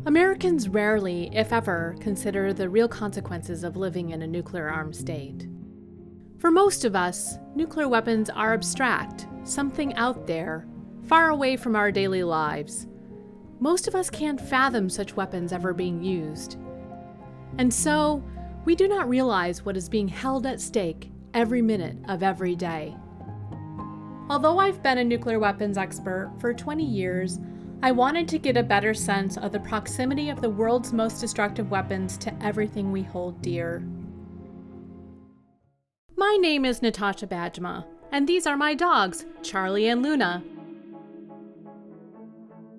Americans rarely, if ever, consider the real consequences of living in a nuclear-armed state. For most of us, nuclear weapons are abstract, something out there, far away from our daily lives. Most of us can't fathom such weapons ever being used. And so, we do not realize what is being held at stake every minute of every day. Although I've been a nuclear weapons expert for 20 years, I wanted to get a better sense of the proximity of the world's most destructive weapons to everything we hold dear. My name is Natasha Bajma, and these are my dogs, Charlie and Luna.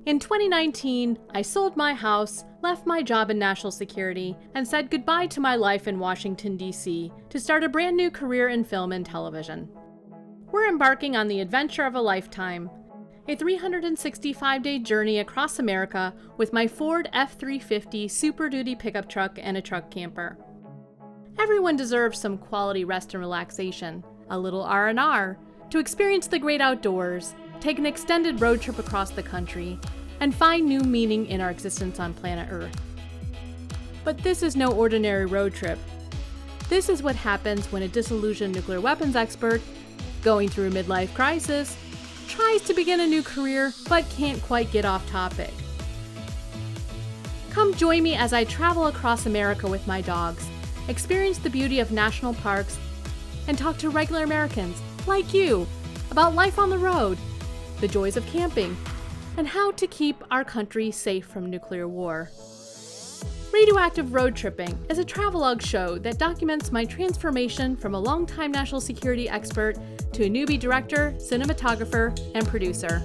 In 2019, I sold my house, left my job in national security, and said goodbye to my life in Washington, D.C. to start a brand new career in film and television. We're embarking on the adventure of a lifetime, a 365-day journey across America with my Ford F-350 Super Duty pickup truck and a truck camper. Everyone deserves some quality rest and relaxation, a little R&R, to experience the great outdoors, take an extended road trip across the country, and find new meaning in our existence on planet Earth. But this is no ordinary road trip. This is what happens when a disillusioned nuclear weapons expert, going through a midlife crisis, tries to begin a new career but can't quite get off topic. Come join me as I travel across America with my dogs, experience the beauty of national parks, and talk to regular Americans like you about life on the road, the joys of camping, and how to keep our country safe from nuclear war. Radioactive RoadTrippin is a travelogue show that documents my transformation from a longtime national security expert to a newbie director, cinematographer, and producer.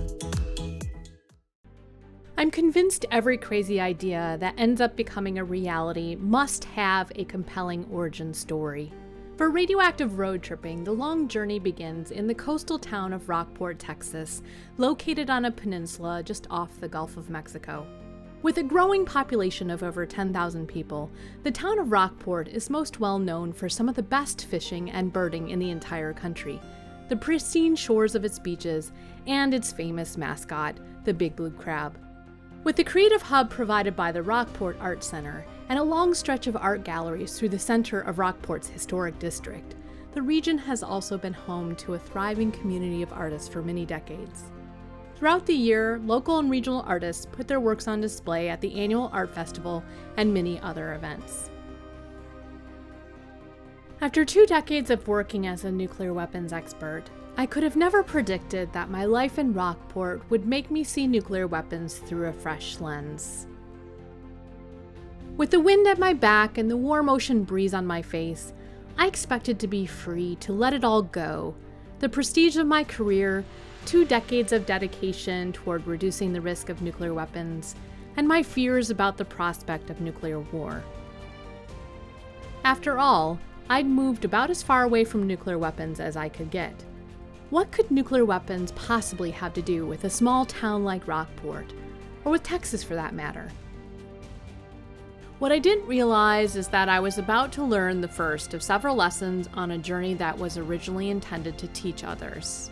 I'm convinced every crazy idea that ends up becoming a reality must have a compelling origin story. For Radioactive RoadTrippin, the long journey begins in the coastal town of Rockport, Texas, located on a peninsula just off the Gulf of Mexico. With a growing population of over 10,000 people, the town of Rockport is most well known for some of the best fishing and birding in the entire country, the pristine shores of its beaches, and its famous mascot, the big blue crab. With the creative hub provided by the Rockport Art Center and a long stretch of art galleries through the center of Rockport's historic district, the region has also been home to a thriving community of artists for many decades. Throughout the year, local and regional artists put their works on display at the annual art festival and many other events. After 2 decades of working as a nuclear weapons expert, I could have never predicted that my life in Rockport would make me see nuclear weapons through a fresh lens. With the wind at my back and the warm ocean breeze on my face, I expected to be free to let it all go. The prestige of my career, 2 decades of dedication toward reducing the risk of nuclear weapons, and my fears about the prospect of nuclear war. After all, I'd moved about as far away from nuclear weapons as I could get. What could nuclear weapons possibly have to do with a small town like Rockport, or with Texas for that matter? What I didn't realize is that I was about to learn the first of several lessons on a journey that was originally intended to teach others.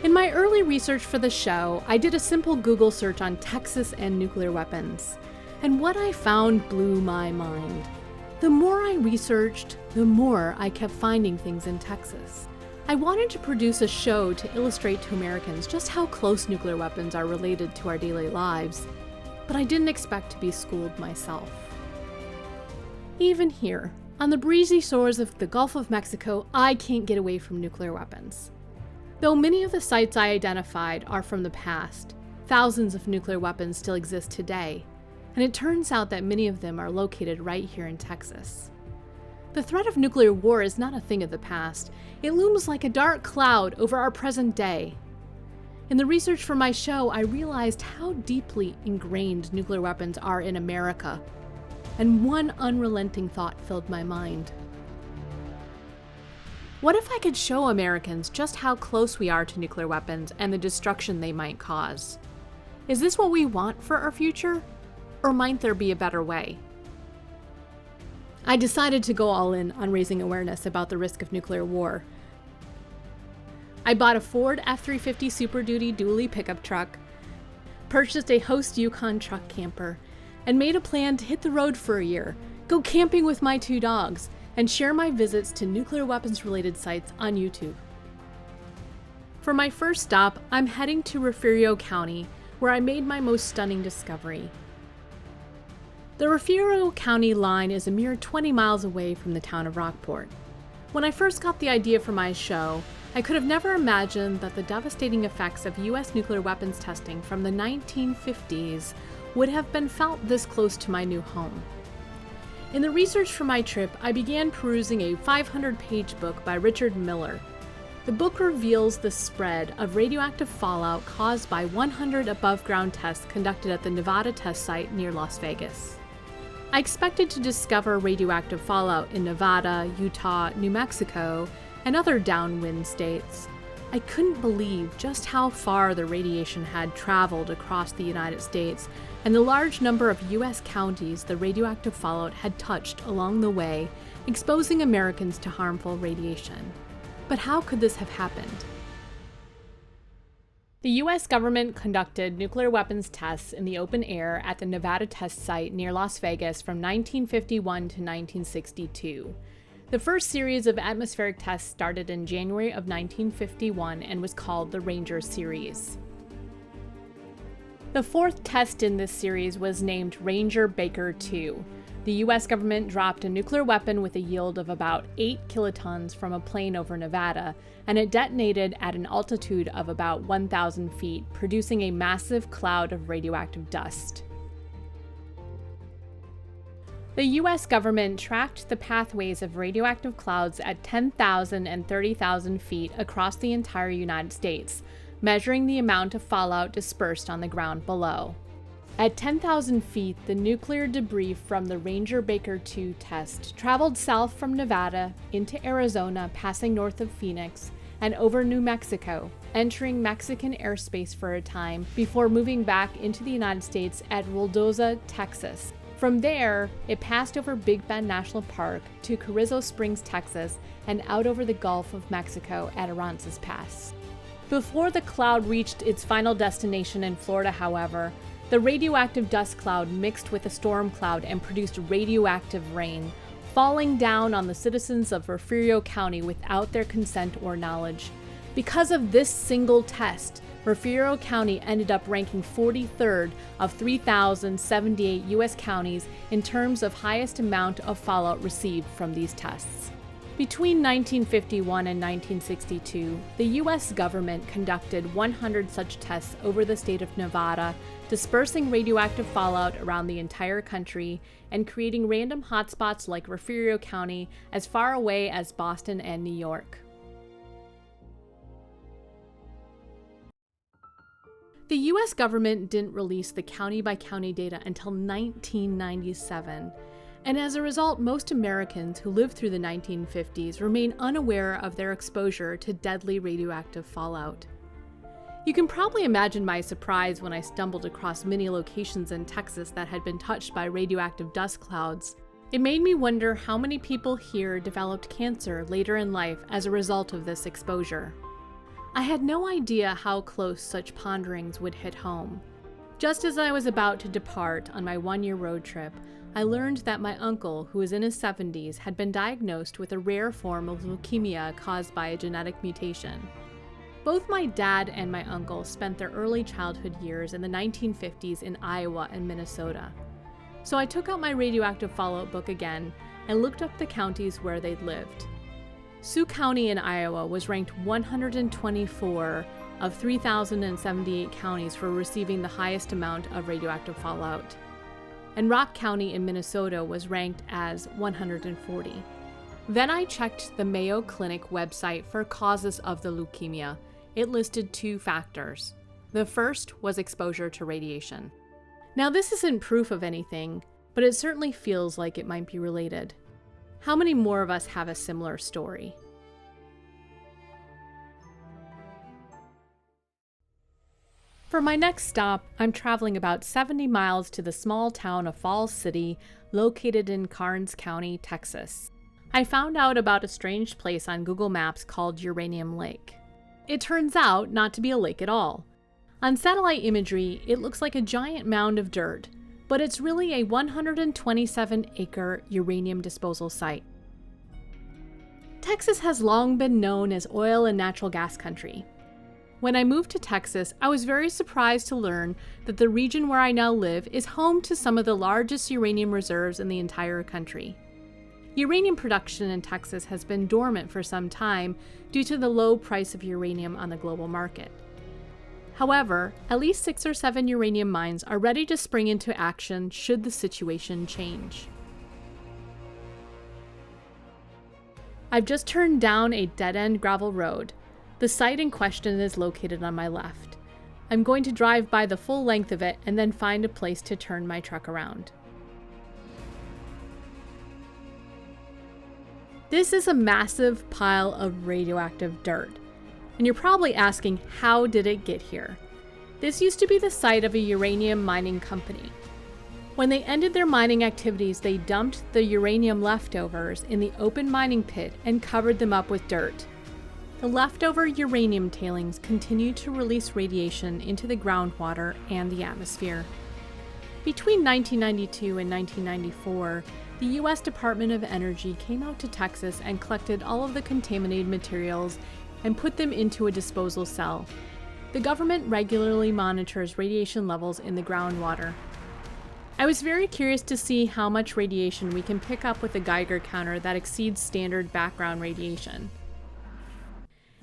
In my early research for the show, I did a simple Google search on Texas and nuclear weapons, and what I found blew my mind. The more I researched, the more I kept finding things in Texas. I wanted to produce a show to illustrate to Americans just how close nuclear weapons are related to our daily lives, but I didn't expect to be schooled myself. Even here, on the breezy shores of the Gulf of Mexico, I can't get away from nuclear weapons. Though many of the sites I identified are from the past, thousands of nuclear weapons still exist today, and it turns out that many of them are located right here in Texas. The threat of nuclear war is not a thing of the past. It looms like a dark cloud over our present day. In the research for my show, I realized how deeply ingrained nuclear weapons are in America, and one unrelenting thought filled my mind. What if I could show Americans just how close we are to nuclear weapons and the destruction they might cause? Is this what we want for our future? Or might there be a better way? I decided to go all in on raising awareness about the risk of nuclear war. I bought a Ford F-350 Super Duty dually pickup truck, purchased a Host Yukon truck camper, and made a plan to hit the road for a year, go camping with my 2 dogs, and share my visits to nuclear weapons-related sites on YouTube. For my first stop, I'm heading to Refugio County, where I made my most stunning discovery. The Refugio County line is a mere 20 miles away from the town of Rockport. When I first got the idea for my show, I could have never imagined that the devastating effects of U.S. nuclear weapons testing from the 1950s would have been felt this close to my new home. In the research for my trip, I began perusing a 500-page book by Richard Miller. The book reveals the spread of radioactive fallout caused by 100 above-ground tests conducted at the Nevada test site near Las Vegas. I expected to discover radioactive fallout in Nevada, Utah, New Mexico, and other downwind states. I couldn't believe just how far the radiation had traveled across the United States and the large number of U.S. counties the radioactive fallout had touched along the way, exposing Americans to harmful radiation. But how could this have happened? The U.S. government conducted nuclear weapons tests in the open air at the Nevada test site near Las Vegas from 1951 to 1962. The first series of atmospheric tests started in January of 1951 and was called the Ranger series. The 4th test in this series was named Ranger Baker 2. The U.S. government dropped a nuclear weapon with a yield of about 8 kilotons from a plane over Nevada, and it detonated at an altitude of about 1,000 feet, producing a massive cloud of radioactive dust. The U.S. government tracked the pathways of radioactive clouds at 10,000 and 30,000 feet across the entire United States, measuring the amount of fallout dispersed on the ground below. At 10,000 feet, the nuclear debris from the Ranger Baker 2 test traveled south from Nevada into Arizona, passing north of Phoenix, and over New Mexico, entering Mexican airspace for a time before moving back into the United States at Ruidoso, Texas. From there, it passed over Big Bend National Park to Carrizo Springs, Texas, and out over the Gulf of Mexico at Aransas Pass. Before the cloud reached its final destination in Florida, however, the radioactive dust cloud mixed with a storm cloud and produced radioactive rain, falling down on the citizens of Refugio County without their consent or knowledge. Because of this single test, Refugio County ended up ranking 43rd of 3,078 U.S. counties in terms of highest amount of fallout received from these tests. Between 1951 and 1962, the U.S. government conducted 100 such tests over the state of Nevada, dispersing radioactive fallout around the entire country and creating random hotspots like Refugio County as far away as Boston and New York. The U.S. government didn't release the county-by-county data until 1997. And as a result, most Americans who lived through the 1950s remain unaware of their exposure to deadly radioactive fallout. You can probably imagine my surprise when I stumbled across many locations in Texas that had been touched by radioactive dust clouds. It made me wonder how many people here developed cancer later in life as a result of this exposure. I had no idea how close such ponderings would hit home. Just as I was about to depart on my one-year road trip, I learned that my uncle, who was in his 70s, had been diagnosed with a rare form of leukemia caused by a genetic mutation. Both my dad and my uncle spent their early childhood years in the 1950s in Iowa and Minnesota. So I took out my radioactive fallout book again and looked up the counties where they'd lived. Sioux County in Iowa was ranked 124 of 3,078 counties for receiving the highest amount of radioactive fallout. And Rock County in Minnesota was ranked as 140. Then I checked the Mayo Clinic website for causes of the leukemia. It listed 2 factors. The first was exposure to radiation. Now, this isn't proof of anything, but it certainly feels like it might be related. How many more of us have a similar story? For my next stop, I'm traveling about 70 miles to the small town of Falls City, located in Karnes County, Texas. I found out about a strange place on Google Maps called Uranium Lake. It turns out not to be a lake at all. On satellite imagery, it looks like a giant mound of dirt, but it's really a 127-acre uranium disposal site. Texas has long been known as oil and natural gas country. When I moved to Texas, I was very surprised to learn that the region where I now live is home to some of the largest uranium reserves in the entire country. Uranium production in Texas has been dormant for some time due to the low price of uranium on the global market. However, at least 6 or 7 uranium mines are ready to spring into action should the situation change. I've just turned down a dead-end gravel road. The site in question is located on my left. I'm going to drive by the full length of it and then find a place to turn my truck around. This is a massive pile of radioactive dirt. And you're probably asking, how did it get here? This used to be the site of a uranium mining company. When they ended their mining activities, they dumped the uranium leftovers in the open mining pit and covered them up with dirt. The leftover uranium tailings continue to release radiation into the groundwater and the atmosphere. Between 1992 and 1994, the U.S. Department of Energy came out to Texas and collected all of the contaminated materials and put them into a disposal cell. The government regularly monitors radiation levels in the groundwater. I was very curious to see how much radiation we can pick up with a Geiger counter that exceeds standard background radiation.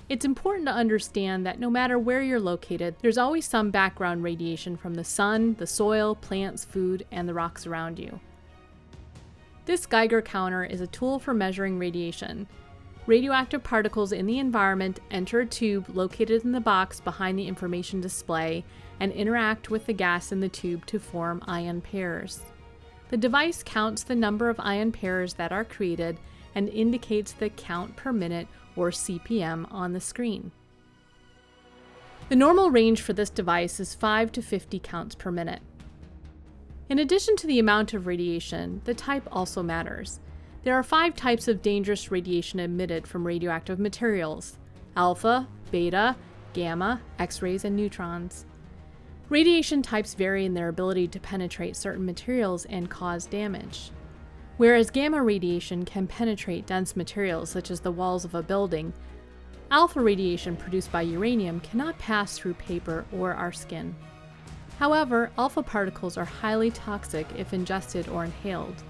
It's important to understand that no matter where you're located, there's always some background radiation from the sun, the soil, plants, food, and the rocks around you. This Geiger counter is a tool for measuring radiation. Radioactive particles in the environment enter a tube located in the box behind the information display and interact with the gas in the tube to form ion pairs. The device counts the number of ion pairs that are created and indicates the count per minute, or CPM, on the screen. The normal range for this device is 5 to 50 counts per minute. In addition to the amount of radiation, the type also matters. There are 5 types of dangerous radiation emitted from radioactive materials: alpha, beta, gamma, X-rays, and neutrons. Radiation types vary in their ability to penetrate certain materials and cause damage. Whereas gamma radiation can penetrate dense materials such as the walls of a building, alpha radiation produced by uranium cannot pass through paper or our skin. However, alpha particles are highly toxic if ingested or inhaled.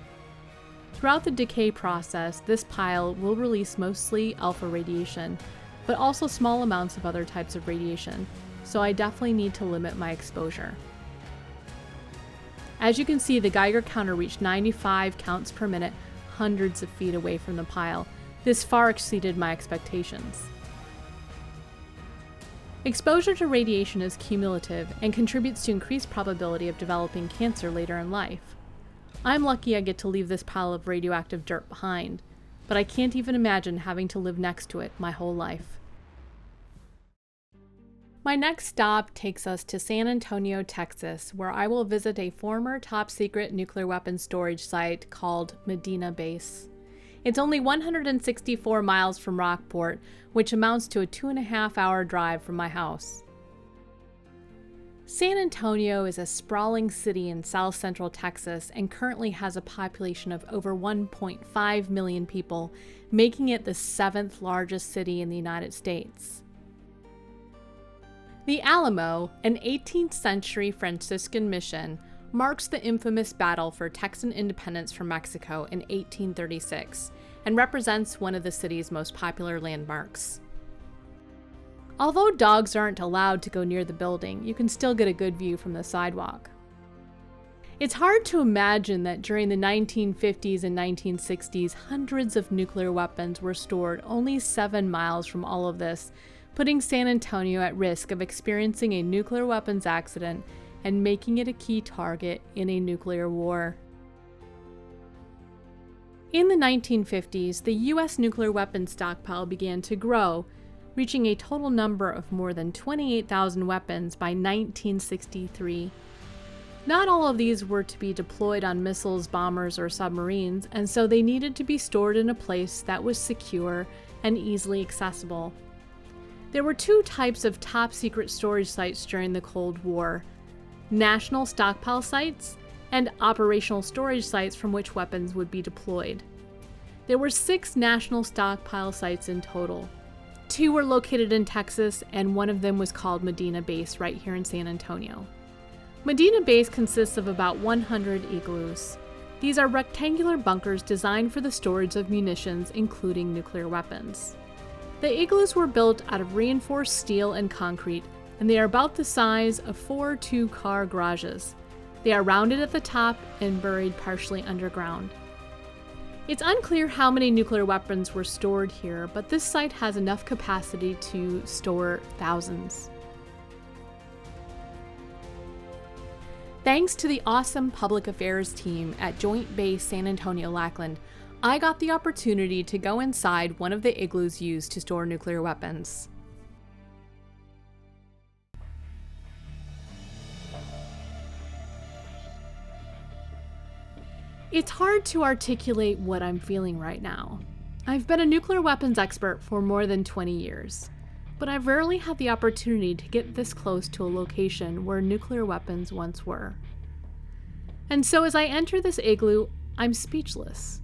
Throughout the decay process, this pile will release mostly alpha radiation, but also small amounts of other types of radiation, so I definitely need to limit my exposure. As you can see, the Geiger counter reached 95 counts per minute, hundreds of feet away from the pile. This far exceeded my expectations. Exposure to radiation is cumulative and contributes to increased probability of developing cancer later in life. I'm lucky I get to leave this pile of radioactive dirt behind, but I can't even imagine having to live next to it my whole life. My next stop takes us to San Antonio, Texas, where I will visit a former top-secret nuclear weapons storage site called Medina Base. It's only 164 miles from Rockport, which amounts to a 2.5-hour drive from my house. San Antonio is a sprawling city in south-central Texas and currently has a population of over 1.5 million people, making it the 7th largest city in the United States. The Alamo, an 18th century Franciscan mission, marks the infamous battle for Texan independence from Mexico in 1836 and represents one of the city's most popular landmarks. Although dogs aren't allowed to go near the building, you can still get a good view from the sidewalk. It's hard to imagine that during the 1950s and 1960s, hundreds of nuclear weapons were stored only 7 miles from all of this, putting San Antonio at risk of experiencing a nuclear weapons accident and making it a key target in a nuclear war. In the 1950s, the U.S. nuclear weapons stockpile began to grow, reaching a total number of more than 28,000 weapons by 1963. Not all of these were to be deployed on missiles, bombers, or submarines, and so they needed to be stored in a place that was secure and easily accessible. There were two types of top-secret storage sites during the Cold War: national stockpile sites and operational storage sites from which weapons would be deployed. There were 6 national stockpile sites in total. 2 were located in Texas, and one of them was called Medina Base right here in San Antonio. Medina Base consists of about 100 igloos. These are rectangular bunkers designed for the storage of munitions, including nuclear weapons. The igloos were built out of reinforced steel and concrete, and they are about the size of 4 two-car garages. They are rounded at the top and buried partially underground. It's unclear how many nuclear weapons were stored here, but this site has enough capacity to store thousands. Thanks to the awesome public affairs team at Joint Base San Antonio-Lackland, I got the opportunity to go inside one of the igloos used to store nuclear weapons. It's hard to articulate what I'm feeling right now. I've been a nuclear weapons expert for more than 20 years, but I've rarely had the opportunity to get this close to a location where nuclear weapons once were. And so as I enter this igloo, I'm speechless.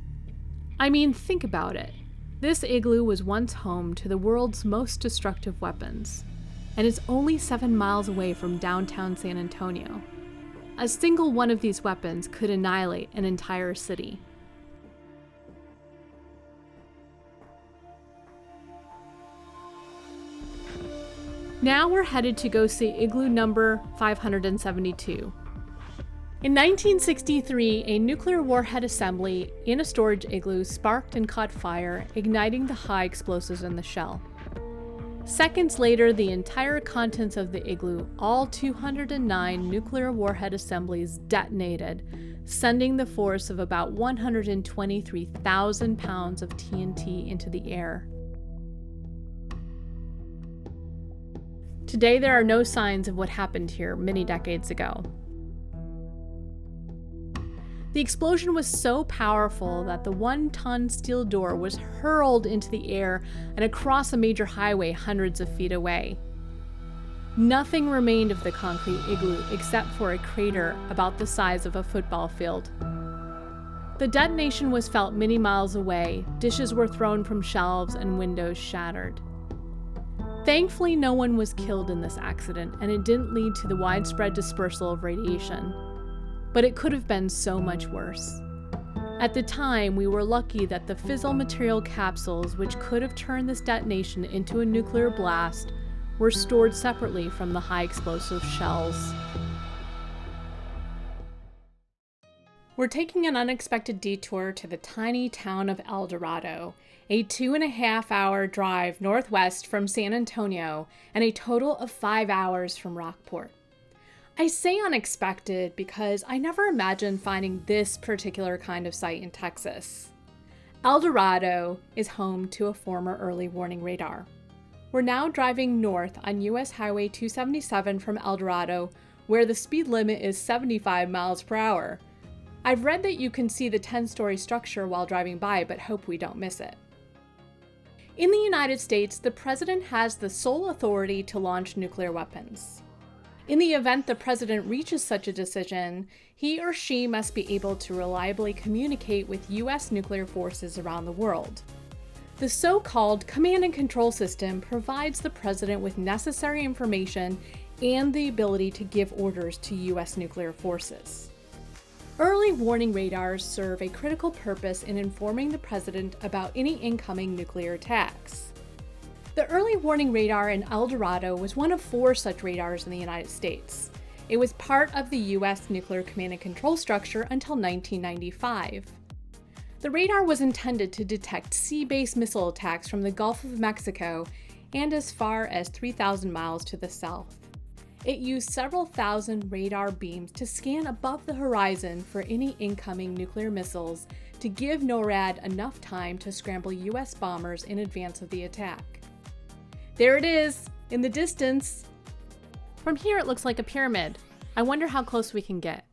I mean, think about it. This igloo was once home to the world's most destructive weapons, and it's only 7 miles away from downtown San Antonio. A single one of these weapons could annihilate an entire city. Now we're headed to go see igloo number 572. In 1963, a nuclear warhead assembly in a storage igloo sparked and caught fire, igniting the high explosives in the shell. Seconds later, the entire contents of the igloo, all 209 nuclear warhead assemblies, detonated, sending the force of about 123,000 pounds of TNT into the air. Today, there are no signs of what happened here many decades ago. The explosion was so powerful that the 1-ton steel door was hurled into the air and across a major highway hundreds of feet away. Nothing remained of the concrete igloo except for a crater about the size of a football field. The detonation was felt many miles away. Dishes were thrown from shelves and windows shattered. Thankfully, no one was killed in this accident, and it didn't lead to the widespread dispersal of radiation. But it could have been so much worse. At the time, we were lucky that the fissile material capsules, which could have turned this detonation into a nuclear blast, were stored separately from the high explosive shells. We're taking an unexpected detour to the tiny town of El Dorado, a 2.5-hour drive northwest from San Antonio and a total of 5 hours from Rockport. I say unexpected because I never imagined finding this particular kind of site in Texas. El Dorado is home to a former early warning radar. We're now driving north on US Highway 277 from El Dorado, where the speed limit is 75 miles per hour. I've read that you can see the 10-story structure while driving by, but hope we don't miss it. In the United States, the president has the sole authority to launch nuclear weapons. In the event the president reaches such a decision, he or she must be able to reliably communicate with U.S. nuclear forces around the world. The so-called command and control system provides the president with necessary information and the ability to give orders to U.S. nuclear forces. Early warning radars serve a critical purpose in informing the president about any incoming nuclear attacks. The early warning radar in El Dorado was one of 4 such radars in the United States. It was part of the U.S. nuclear command and control structure until 1995. The radar was intended to detect sea-based missile attacks from the Gulf of Mexico and as far as 3,000 miles to the south. It used several thousand radar beams to scan above the horizon for any incoming nuclear missiles to give NORAD enough time to scramble U.S. bombers in advance of the attack. There it is, in the distance. From here it looks like a pyramid. I wonder how close we can get.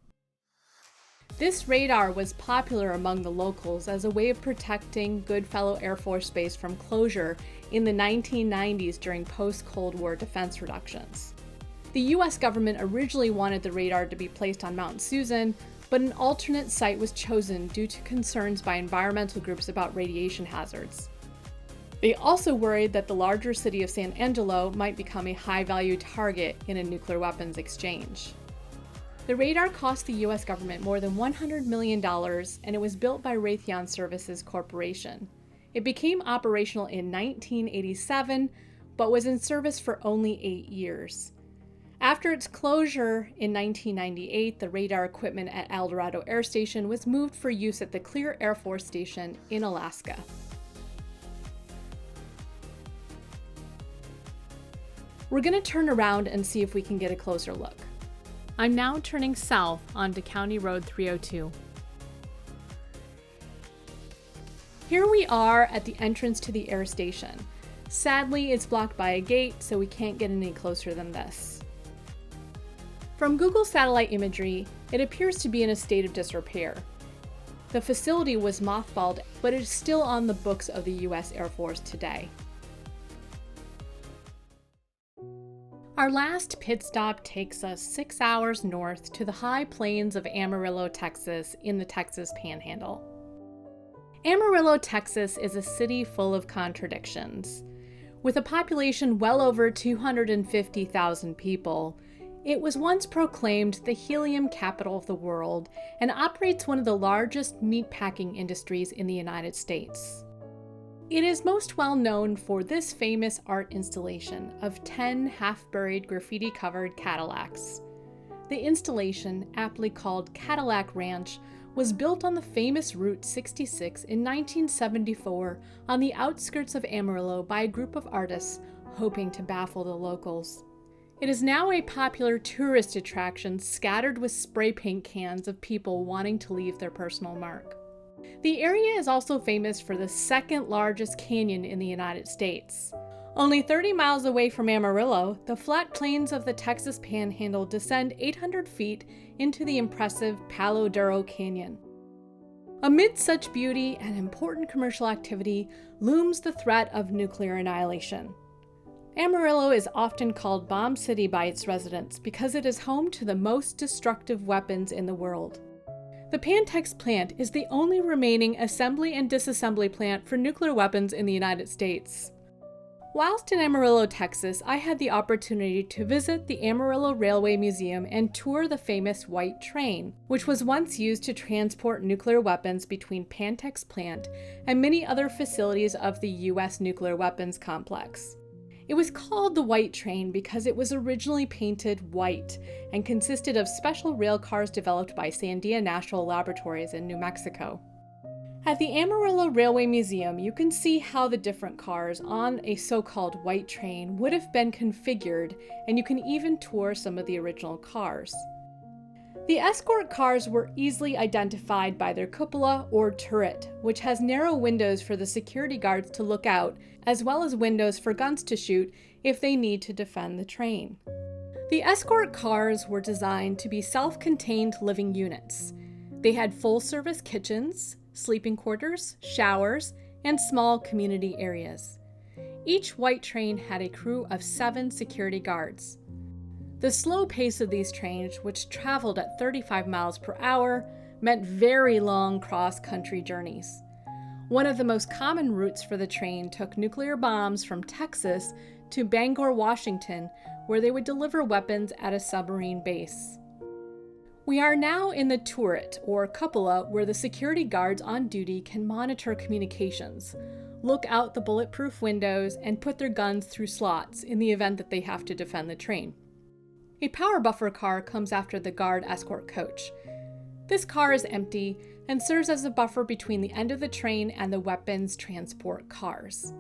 This radar was popular among the locals as a way of protecting Goodfellow Air Force Base from closure in the 1990s during post-Cold War defense reductions. The US government originally wanted the radar to be placed on Mount Susan, but an alternate site was chosen due to concerns by environmental groups about radiation hazards. They also worried that the larger city of San Angelo might become a high-value target in a nuclear weapons exchange. The radar cost the US government more than $100 million, and it was built by Raytheon Services Corporation. It became operational in 1987, but was in service for only 8 years. After its closure in 1998, the radar equipment at El Dorado Air Station was moved for use at the Clear Air Force Station in Alaska. We're going to turn around and see if we can get a closer look. I'm now turning south onto County Road 302. Here we are at the entrance to the air station. Sadly, it's blocked by a gate, so we can't get any closer than this. From Google satellite imagery, it appears to be in a state of disrepair. The facility was mothballed, but it is still on the books of the US Air Force today. Our last pit stop takes us 6 hours north to the high plains of Amarillo, Texas, in the Texas Panhandle. Amarillo, Texas is a city full of contradictions. With a population well over 250,000 people, it was once proclaimed the helium capital of the world and operates one of the largest meatpacking industries in the United States. It is most well known for this famous art installation of 10 half-buried graffiti-covered Cadillacs. The installation, aptly called Cadillac Ranch, was built on the famous Route 66 in 1974 on the outskirts of Amarillo by a group of artists hoping to baffle the locals. It is now a popular tourist attraction scattered with spray paint cans of people wanting to leave their personal mark. The area is also famous for the second largest canyon in the United States. Only 30 miles away from Amarillo, the flat plains of the Texas Panhandle descend 800 feet into the impressive Palo Duro Canyon. Amid such beauty and important commercial activity looms the threat of nuclear annihilation. Amarillo is often called Bomb City by its residents because it is home to the most destructive weapons in the world. The Pantex plant is the only remaining assembly and disassembly plant for nuclear weapons in the United States. Whilst in Amarillo, Texas, I had the opportunity to visit the Amarillo Railway Museum and tour the famous White Train, which was once used to transport nuclear weapons between Pantex plant and many other facilities of the U.S. nuclear weapons complex. It was called the White Train because it was originally painted white and consisted of special rail cars developed by Sandia National Laboratories in New Mexico. At the Amarillo Railway Museum, you can see how the different cars on a so-called White Train would have been configured, and you can even tour some of the original cars. The escort cars were easily identified by their cupola or turret, which has narrow windows for the security guards to look out, as well as windows for guns to shoot if they need to defend the train. The escort cars were designed to be self-contained living units. They had full-service kitchens, sleeping quarters, showers, and small community areas. Each White Train had a crew of 7 security guards. The slow pace of these trains, which traveled at 35 miles per hour, meant very long cross-country journeys. One of the most common routes for the train took nuclear bombs from Texas to Bangor, Washington, where they would deliver weapons at a submarine base. We are now in the turret, or cupola, where the security guards on duty can monitor communications, look out the bulletproof windows, and put their guns through slots in the event that they have to defend the train. A power buffer car comes after the guard escort coach. This car is empty and serves as a buffer between the end of the train and the weapons transport cars.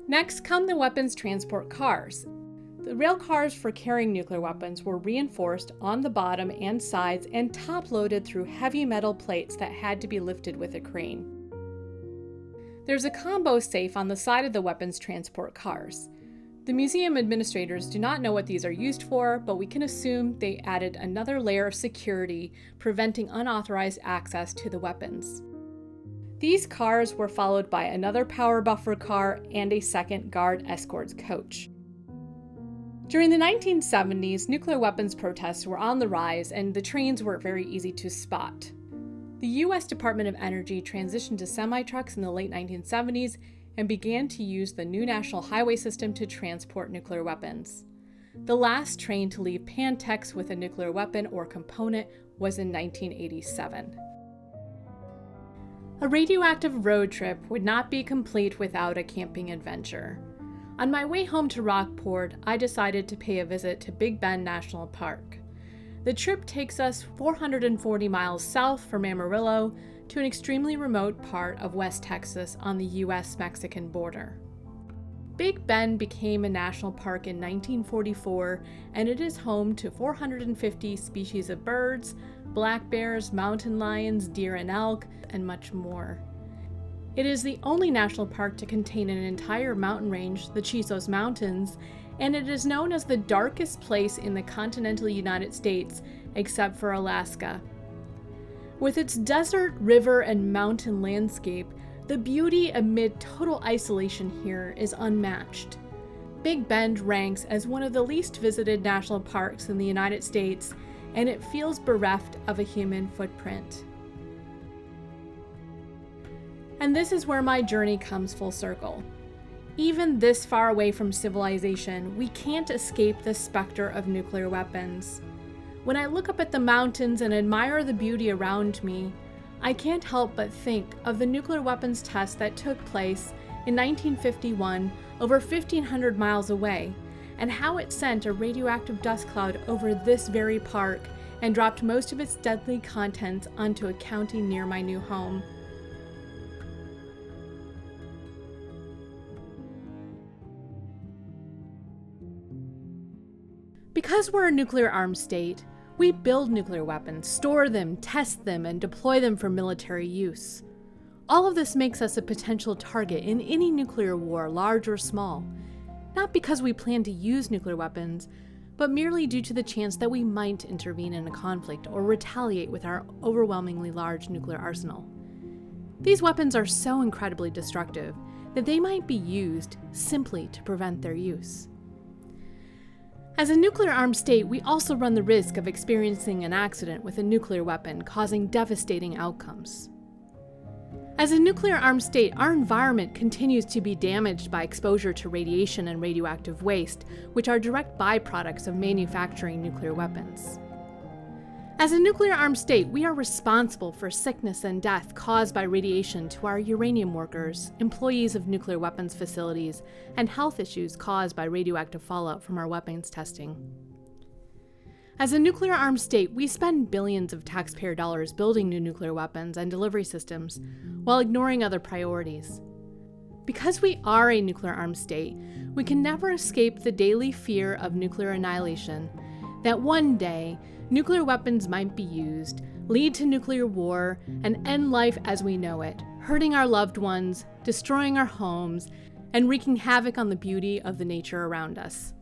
Next come the weapons transport cars. The rail cars for carrying nuclear weapons were reinforced on the bottom and sides and top-loaded through heavy metal plates that had to be lifted with a crane. There's a combo safe on the side of the weapons transport cars. The museum administrators do not know what these are used for, but we can assume they added another layer of security, preventing unauthorized access to the weapons. These cars were followed by another power buffer car and a second guard escorts coach. During the 1970s, nuclear weapons protests were on the rise and the trains were very easy to spot. The U.S. Department of Energy transitioned to semi-trucks in the late 1970s and began to use the new national highway system to transport nuclear weapons. The last train to leave Pantex with a nuclear weapon or component was in 1987. A radioactive road trip would not be complete without a camping adventure. On my way home to Rockport, I decided to pay a visit to Big Bend National Park. The trip takes us 440 miles south from Amarillo to an extremely remote part of West Texas on the U.S.-Mexican border. Big Bend became a national park in 1944, and it is home to 450 species of birds, black bears, mountain lions, deer and elk, and much more. It is the only national park to contain an entire mountain range, the Chisos Mountains, and it is known as the darkest place in the continental United States, except for Alaska. With its desert, river, and mountain landscape, the beauty amid total isolation here is unmatched. Big Bend ranks as one of the least visited national parks in the United States, and it feels bereft of a human footprint. And this is where my journey comes full circle. Even this far away from civilization, we can't escape the specter of nuclear weapons. When I look up at the mountains and admire the beauty around me, I can't help but think of the nuclear weapons test that took place in 1951 over 1,500 miles away, and how it sent a radioactive dust cloud over this very park and dropped most of its deadly contents onto a county near my new home. Because we're a nuclear-armed state, we build nuclear weapons, store them, test them, and deploy them for military use. All of this makes us a potential target in any nuclear war, large or small, not because we plan to use nuclear weapons, but merely due to the chance that we might intervene in a conflict or retaliate with our overwhelmingly large nuclear arsenal. These weapons are so incredibly destructive that they might be used simply to prevent their use. As a nuclear-armed state, we also run the risk of experiencing an accident with a nuclear weapon, causing devastating outcomes. As a nuclear-armed state, our environment continues to be damaged by exposure to radiation and radioactive waste, which are direct byproducts of manufacturing nuclear weapons. As a nuclear-armed state, we are responsible for sickness and death caused by radiation to our uranium workers, employees of nuclear weapons facilities, and health issues caused by radioactive fallout from our weapons testing. As a nuclear-armed state, we spend billions of taxpayer dollars building new nuclear weapons and delivery systems, while ignoring other priorities. Because we are a nuclear-armed state, we can never escape the daily fear of nuclear annihilation, that one day, nuclear weapons might be used, lead to nuclear war, and end life as we know it, hurting our loved ones, destroying our homes, and wreaking havoc on the beauty of the nature around us.